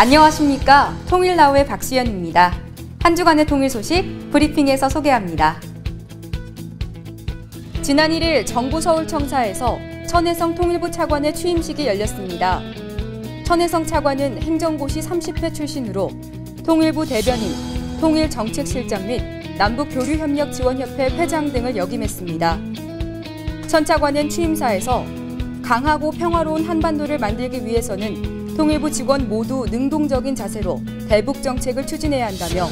안녕하십니까. 통일나우의 박수연입니다. 한 주간의 통일 소식 브리핑에서 소개합니다. 지난 1일 정부 서울청사에서 천혜성 통일부 차관의 취임식이 열렸습니다. 천혜성 차관은 행정고시 30회 출신으로 통일부 대변인, 통일정책실장 및 남북교류협력지원협회 회장 등을 역임했습니다. 천 차관은 취임사에서 강하고 평화로운 한반도를 만들기 위해서는 통일부 직원 모두 능동적인 자세로 대북 정책을 추진해야 한다며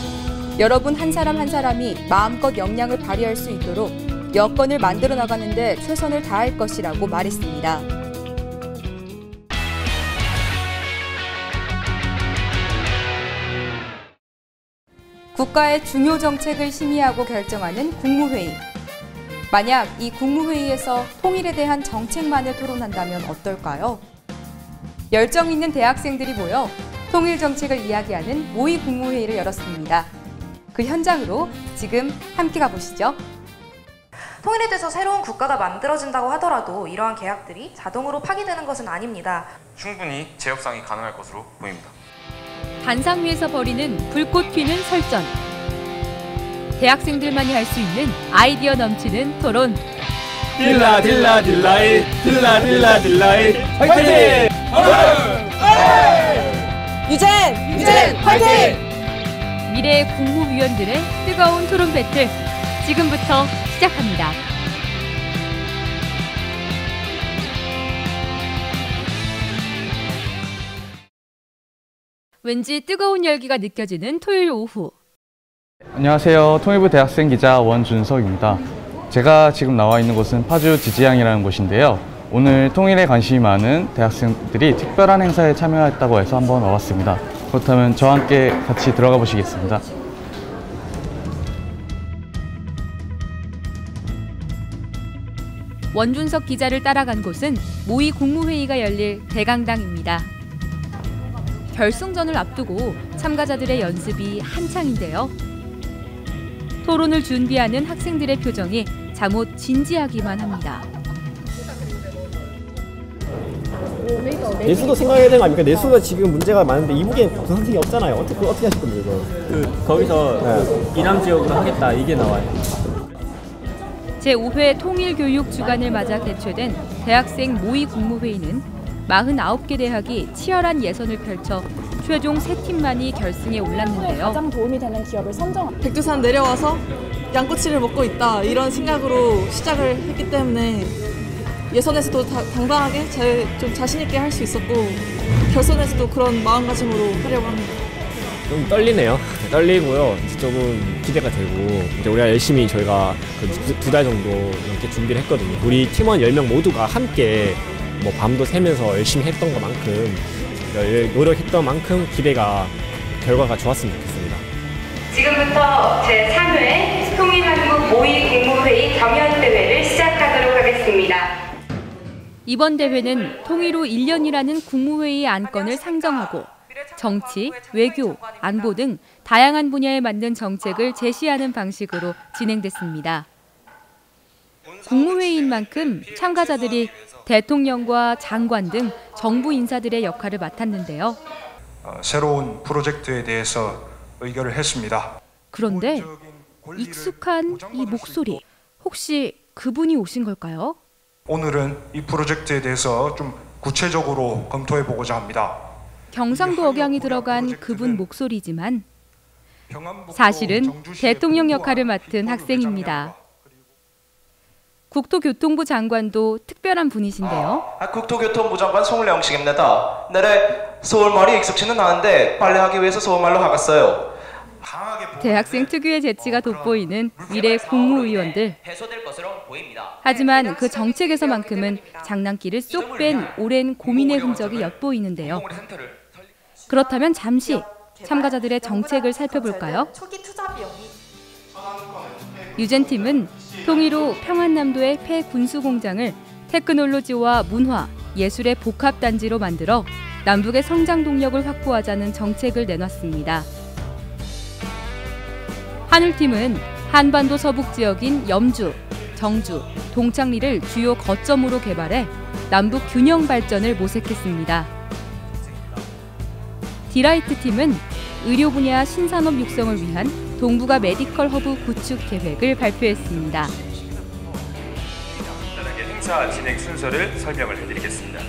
여러분 한 사람 한 사람이 마음껏 역량을 발휘할 수 있도록 여건을 만들어 나가는 데 최선을 다할 것이라고 말했습니다. 국가의 중요 정책을 심의하고 결정하는 국무회의. 만약 이 국무회의에서 통일에 대한 정책만을 토론한다면 어떨까요? 열정 있는 대학생들이 모여 통일 정책을 이야기하는 모의 국무회의를 열었습니다. 그 현장으로 지금 함께 가보시죠. 통일에 대해서 새로운 국가가 만들어진다고 하더라도 이러한 계약들이 자동으로 파기되는 것은 아닙니다. 충분히 재협상이 가능할 것으로 보입니다. 단상 위에서 벌이는 불꽃 튀는 설전. 대학생들만이 할 수 있는 아이디어 넘치는 토론. 딜라 딜라 딜라이 딜라 딜라 딜라이 화이팅! 유젠 화이팅! 미래의 국무위원들의 뜨거운 토론 배틀 지금부터 시작합니다. 왠지 뜨거운 열기가 느껴지는 토요일 오후. 안녕하세요. 통일부 대학생 기자 원준석입니다. 제가 지금 나와 있는 곳은 파주 지지양이라는 곳인데요. 오늘 통일에 관심이 많은 대학생들이 특별한 행사에 참여했다고 해서 한번 와봤습니다. 그렇다면 저와 함께 같이 들어가 보시겠습니다. 원준석 기자를 따라간 곳은 모의 국무회의가 열릴 대강당입니다. 결승전을 앞두고 참가자들의 연습이 한창인데요. 토론을 준비하는 학생들의 표정이 잠옷 진지하기만 합니다. 내수도 생각해야 되는 거 아닙니까? 내수가 지금 문제가 많은데 이북에 선생이 없잖아요. 어떻게 하실 겁니까, 이거? 거기서 이남 지역으로 하겠다 이게 나와요. 제5회 통일교육 주간을 맞아 개최된 대학생 모의 국무회의는 49개 대학이 치열한 예선을 펼쳐 최종 3팀만이 결승에 올랐는데요. 가장 도움이 되는 기업을 선정합니다. 백두산 내려와서 양꼬치를 먹고 있다 이런 생각으로 시작을 했기 때문에 예선에서도 당당하게 좀 자신 있게 할 수 있었고 결선에서도 그런 마음가짐으로 하려고 합니다. 좀 떨리네요. 떨리고요. 조금 기대가 되고 이제 우리가 열심히 저희가 두 달 정도 이렇게 준비를 했거든요. 우리 팀원 10명 모두가 함께 뭐 밤도 새면서 열심히 했던 것만큼 노력했던 만큼 결과가 좋았으면 좋겠습니다. 지금부터 제3회 통일한국 모의 국무회의 경연대회를 시작하도록 하겠습니다. 이번 대회는 통일 후 1년이라는 국무회의 안건을 상정하고 정치, 외교, 안보 등 다양한 분야에 맞는 정책을 제시하는 방식으로 진행됐습니다. 국무회의인 만큼 참가자들이 대통령과 장관 등 정부 인사들의 역할을 맡았는데요. 새로운 프로젝트에 대해서 의결을 했습니다. 그런데 익숙한 이 목소리, 혹시 그분이 오신 걸까요? 오늘은 이 프로젝트에 대해서 좀 구체적으로 검토해 보고자 합니다. 경상도 억양이 들어간 그분 목소리지만 사실은 대통령 역할을 맡은 학생입니다. 국토교통부 장관도 특별한 분이신데요. 국토교통부 장관 송일영식입니다. 내래 서울말이 익숙치는 않은데 빨래하기 위해서 서울말로 하겠어요. 대학생 특유의 재치가 돋보이는 미래 국무위원들. 하지만 그 정책에서만큼은 장난기를 쏙 뺀 오랜 고민의 흔적이 엿보이는데요. 그렇다면 잠시 참가자들의 정책을 살펴볼까요? 유젠팀은 통일 후 평안남도의 폐군수공장을 테크놀로지와 문화, 예술의 복합단지로 만들어 남북의 성장 동력을 확보하자는 정책을 내놨습니다. 하늘팀은 한반도 서북 지역인 염주, 정주, 동창리를 주요 거점으로 개발해 남북 균형 발전을 모색했습니다. 디라이트 팀은 의료 분야 신산업 육성을 위한 동북아 메디컬 허브 구축 계획을 발표했습니다. 간단하게 행사 진행 순서를 설명을 해드리겠습니다.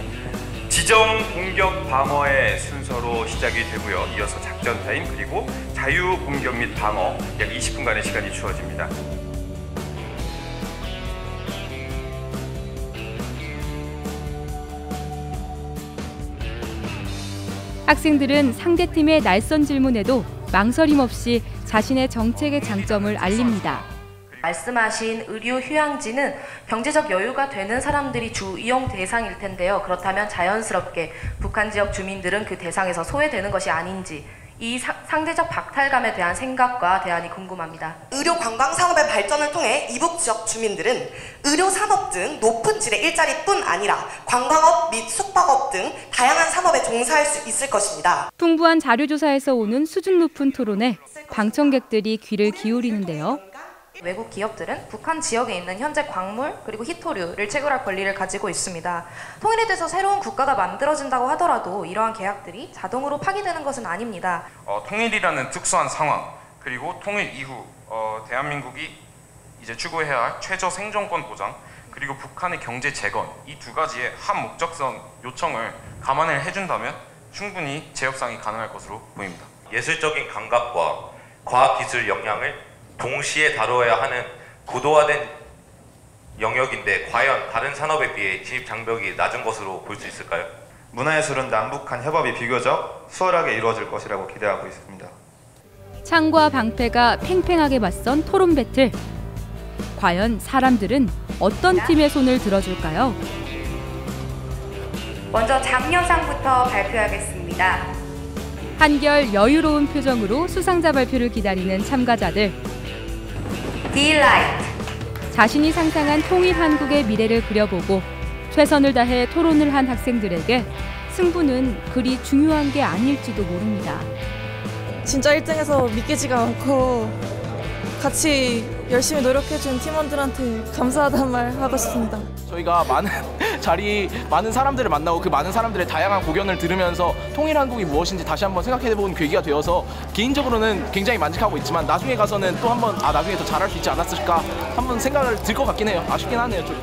지점 공격 방어의 순서로 시작이 되고요. 이어서 작전 타임 그리고 자유 공격 및 방어 약 20분간의 시간이 주어집니다. 학생들은 상대팀의 날선 질문에도 망설임 없이 자신의 정책의 장점을 알립니다. 말씀하신 의료 휴양지는 경제적 여유가 되는 사람들이 주 이용 대상일 텐데요. 그렇다면 자연스럽게 북한 지역 주민들은 그 대상에서 소외되는 것이 아닌지 이 상대적 박탈감에 대한 생각과 대안이 궁금합니다. 의료 관광 산업의 발전을 통해 이북 지역 주민들은 의료 산업 등 높은 질의 일자리뿐 아니라 관광업 및 숙박업 등 다양한 산업에 종사할 수 있을 것입니다. 풍부한 자료조사에서 오는 수준 높은 토론에 방청객들이 귀를 기울이는데요. 외국 기업들은 북한 지역에 있는 현재 광물 그리고 희토류를 채굴할 권리를 가지고 있습니다. 통일에 대해서 새로운 국가가 만들어진다고 하더라도 이러한 계약들이 자동으로 파기되는 것은 아닙니다. 통일이라는 특수한 상황 그리고 통일 이후 대한민국이 이제 추구해야 할 최저 생존권 보장 그리고 북한의 경제 재건 이 두 가지의 한 목적성 요청을 감안을 해준다면 충분히 재협상이 가능할 것으로 보입니다. 예술적인 감각과 과학기술 역량을 동시에 다루어야 하는 고도화된 영역인데 과연 다른 산업에 비해 진입 장벽이 낮은 것으로 볼 수 있을까요? 문화예술은 남북한 협업이 비교적 수월하게 이루어질 것이라고 기대하고 있습니다. 창과 방패가 팽팽하게 맞선 토론 배틀. 과연 사람들은 어떤 팀의 손을 들어줄까요? 먼저 장려상부터 발표하겠습니다. 한결 여유로운 표정으로 수상자 발표를 기다리는 참가자들. 디라이트. 자신이 상상한 통일 한국의 미래를 그려보고 최선을 다해 토론을 한 학생들에게 승부는 그리 중요한 게 아닐지도 모릅니다. 진짜 1등해서 믿기지가 않고 같이 열심히 노력해준 팀원들한테 감사하다는 말 하고 싶습니다. 저희가 많은 사람들을 만나고 그 많은 사람들의 다양한 고견을 들으면서 통일 한국이 무엇인지 다시 한번 생각해보는 계기가 되어서 개인적으로는 굉장히 만족하고 있지만 나중에 가서는 또 한번 나중에 더 잘할 수 있지 않았을까 한번 생각을 들 것 같긴 해요. 아쉽긴 하네요. 좀.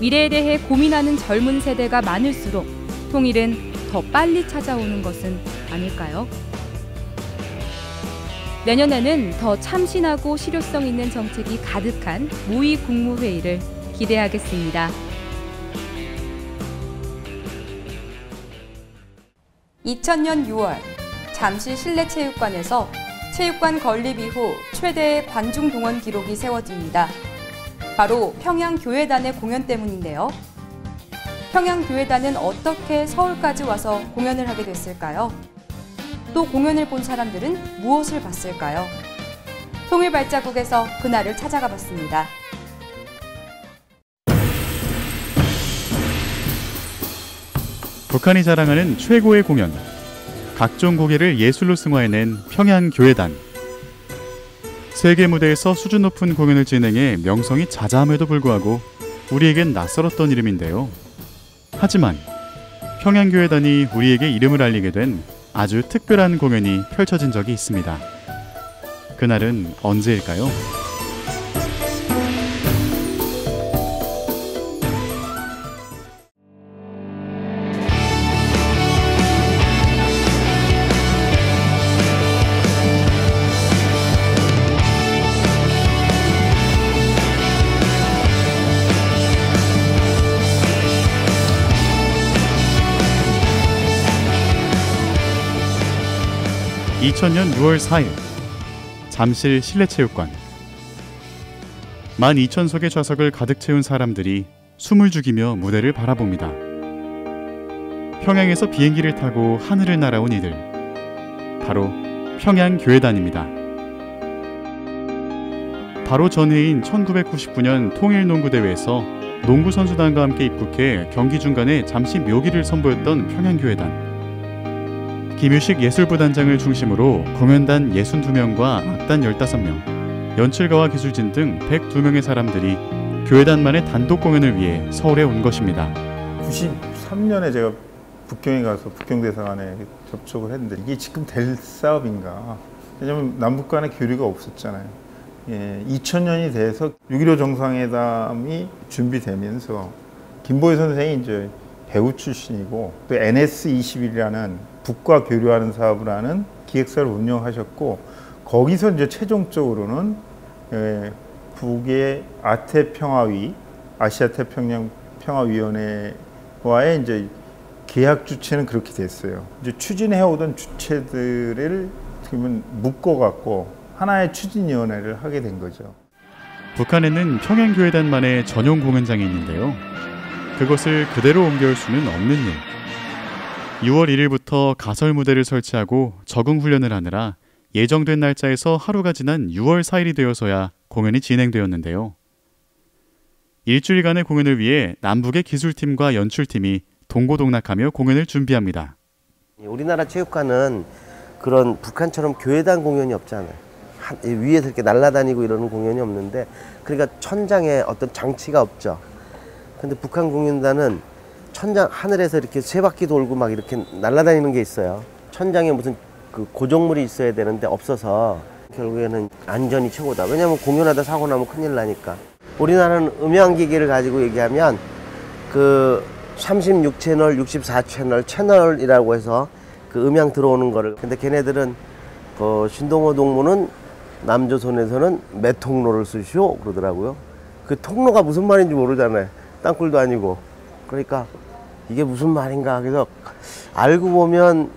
미래에 대해 고민하는 젊은 세대가 많을수록 통일은 더 빨리 찾아오는 것은 아닐까요? 내년에는 더 참신하고 실효성 있는 정책이 가득한 모의 국무회의를 기대하겠습니다. (2000년 6월) 잠실 실내체육관에서 체육관 건립 이후 최대의 관중 동원 기록이 세워집니다. 바로 평양교회단의 공연 때문인데요. 평양교회단은 어떻게 서울까지 와서 공연을 하게 됐을까요? 또 공연을 본 사람들은 무엇을 봤을까요? 통일 발자국에서 그날을 찾아가 봤습니다. 북한이 자랑하는 최고의 공연, 각종 고개를 예술로 승화해낸 평양교회단. 세계 무대에서 수준 높은 공연을 진행해 명성이 자자함에도 불구하고 우리에겐 낯설었던 이름인데요. 하지만 평양교회단이 우리에게 이름을 알리게 된 아주 특별한 공연이 펼쳐진 적이 있습니다. 그날은 언제일까요? (2000년 6월 4일) 잠실 실내체육관. 12,000석의 좌석을 가득 채운 사람들이 숨을 죽이며 무대를 바라봅니다. 평양에서 비행기를 타고 하늘을 날아온 이들, 바로 평양교회단입니다. 바로 전해인 1999년 통일농구대회에서 농구선수단과 함께 입국해 경기 중간에 잠시 묘기를 선보였던 평양교회단. 김유식 예술부단장을 중심으로 공연단 62명과 악단 15명, 연출가와 기술진 등 102명의 사람들이 교회단만의 단독 공연을 위해 서울에 온 것입니다. 93년에 제가 북경에 가서 북경대사관에 접촉을 했는데 이게 지금 될 사업인가? 왜냐하면 남북 간의 교류가 없었잖아요. 2000년이 돼서 6.15 정상회담이 준비되면서 김보희 선생이 이제 배우 출신이고 또 NS21이라는 북과 교류하는 사업을 하는 기획사를 운영하셨고 거기서 이제 최종적으로는 북의 아태평화위, 아시아태평양 평화위원회와의 이제 계약 주체는 그렇게 됐어요. 이제 추진해오던 주체들을 그러면 묶어갖고 하나의 추진위원회를 하게 된 거죠. 북한에는 평양교회단만의 전용 공연장이 있는데요. 그것을 그대로 옮겨올 수는 없는 일. 6월 1일부터 가설 무대를 설치하고 적응 훈련을 하느라 예정된 날짜에서 하루가 지난 6월 4일이 되어서야 공연이 진행되었는데요. 일주일간의 공연을 위해 남북의 기술팀과 연출팀이 동고동락하며 공연을 준비합니다. 우리나라 체육관은 그런 북한처럼 교회단 공연이 없잖아요. 위에서 이렇게 날아다니고 이러는 공연이 없는데 그러니까 천장에 어떤 장치가 없죠. 근데 북한 공연단은 천장 하늘에서 이렇게 세 바퀴 돌고 막 이렇게 날아다니는 게 있어요. 천장에 무슨 그 고정물이 있어야 되는데 없어서 결국에는 안전이 최고다. 왜냐하면 공연하다 사고 나면 큰일 나니까. 우리나라는 음향기기를 가지고 얘기하면 그 36채널, 64채널 채널이라고 해서 그 음향 들어오는 거를. 근데 걔네들은 그 신동호 동무는 남조선에서는 몇 통로를 쓰시오 그러더라고요. 그 통로가 무슨 말인지 모르잖아요. 땅굴도 아니고. 그러니까 이게 무슨 말인가. 그래서 알고 보면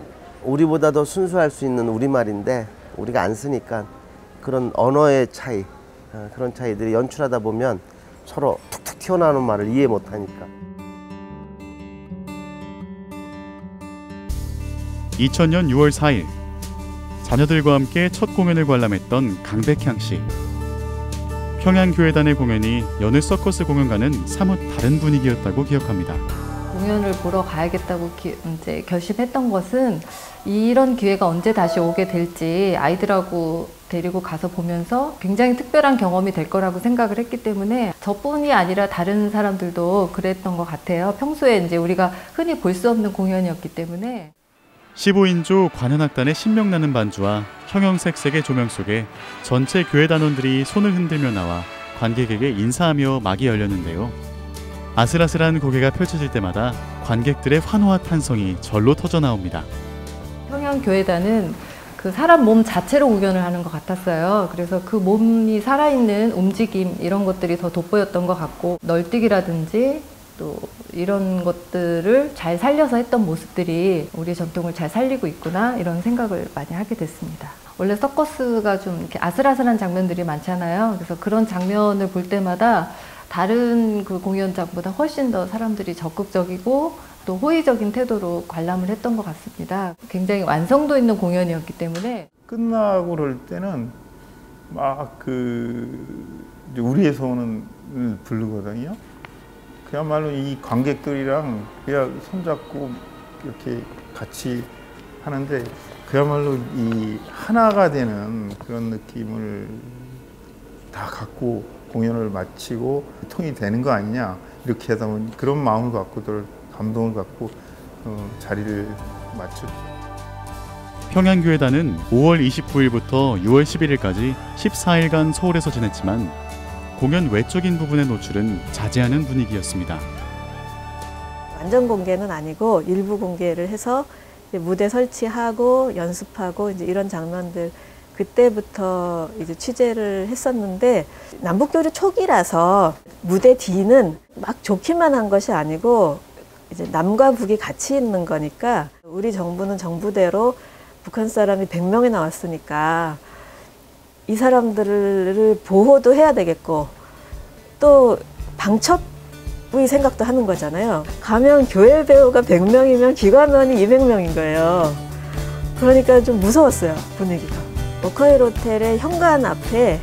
우리보다 더 순수할 수 있는 우리말인데 우리가 안 쓰니까 그런 언어의 차이, 그런 차이들이 연출하다 보면 서로 툭툭 튀어나오는 말을 이해 못하니까. 2000년 6월 4일 자녀들과 함께 첫 공연을 관람했던 강백향 씨. 평양교회단의 공연이 여느 서커스 공연과는 사뭇 다른 분위기였다고 기억합니다. 공연을 보러 가야겠다고 이제 결심했던 것은 이런 기회가 언제 다시 오게 될지 아이들하고 데리고 가서 보면서 굉장히 특별한 경험이 될 거라고 생각을 했기 때문에 저뿐이 아니라 다른 사람들도 그랬던 것 같아요. 평소에 이제 우리가 흔히 볼 수 없는 공연이었기 때문에. 15인조 관현악단의 신명나는 반주와 형형색색의 조명 속에 전체 교회 단원들이 손을 흔들며 나와 관객에게 인사하며 막이 열렸는데요. 아슬아슬한 고개가 펼쳐질 때마다 관객들의 환호와 탄성이 절로 터져나옵니다. 평양교회단은 그 사람 몸 자체로 공연을 하는 것 같았어요. 그래서 그 몸이 살아있는 움직임 이런 것들이 더 돋보였던 것 같고 널뛰기라든지 또 이런 것들을 잘 살려서 했던 모습들이 우리 전통을 잘 살리고 있구나 이런 생각을 많이 하게 됐습니다. 원래 서커스가 좀 이렇게 아슬아슬한 장면들이 많잖아요. 그래서 그런 장면을 볼 때마다 다른 그 공연장보다 훨씬 더 사람들이 적극적이고 또 호의적인 태도로 관람을 했던 것 같습니다. 굉장히 완성도 있는 공연이었기 때문에 끝나고 그럴 때는 막 우리의 소원을 부르거든요. 그야말로 이 관객들이랑 그냥 손잡고 이렇게 같이 하는데 그야말로 이 하나가 되는 그런 느낌을 다 갖고 공연을 마치고 통이 되는 거 아니냐 이렇게 하다 보니 그런 마음을 갖고들 감동을 갖고 자리를 마쳤죠. 평양교회단은 5월 29일부터 6월 11일까지 14일간 서울에서 지냈지만 공연 외적인 부분의 노출은 자제하는 분위기였습니다. 완전 공개는 아니고 일부 공개를 해서 이제 무대 설치하고 연습하고 이제 이런 장면들 그때부터 이제 취재를 했었는데 남북교류 초기라서 무대 뒤는 막 좋기만 한 것이 아니고 이제 남과 북이 같이 있는 거니까 우리 정부는 정부대로 북한 사람이 100명이 나왔으니까 이 사람들을 보호도 해야 되겠고 또 방첩의 생각도 하는 거잖아요. 가면 교회 배우가 100명이면 기관원이 200명인 거예요. 그러니까 좀 무서웠어요, 분위기가. 워커힐 호텔의 현관 앞에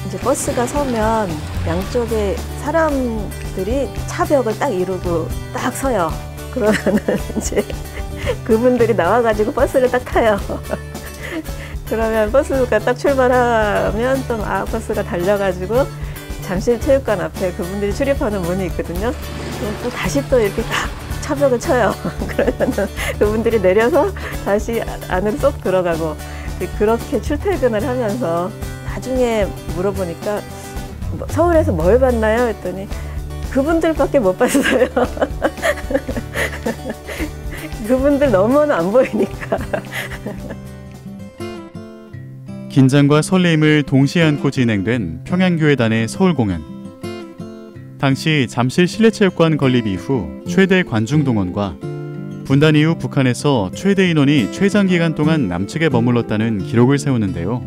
이제 버스가 서면 양쪽에 사람들이 차벽을 딱 이루고 딱 서요. 그러면은 이제 그분들이 나와가지고 버스를 딱 타요. 그러면 버스가 딱 출발하면 또 버스가 달려가지고 잠실체육관 앞에 그분들이 출입하는 문이 있거든요. 그럼 또 다시 또 이렇게 딱 타벽을 쳐요. 그러면 그분들이 내려서 다시 안으로 쏙 들어가고 그렇게 출퇴근을 하면서 나중에 물어보니까 서울에서 뭘 봤나요? 했더니 그분들밖에 못 봤어요. 그분들 너무나 안 보이니까. 긴장과 설레임을 동시에 안고 진행된 평양교회단의 서울 공연. 당시 잠실 실내체육관 건립 이후 최대 관중 동원과 분단 이후 북한에서 최대 인원이 최장기간 동안 남측에 머물렀다는 기록을 세우는데요.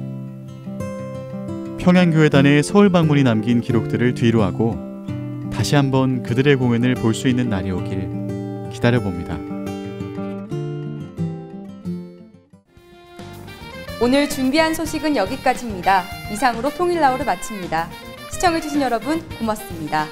평양교회단의 서울 방문이 남긴 기록들을 뒤로하고 다시 한번 그들의 공연을 볼 수 있는 날이 오길 기다려봅니다. 오늘 준비한 소식은 여기까지입니다. 이상으로 통일나우를 마칩니다. 시청해주신 여러분 고맙습니다.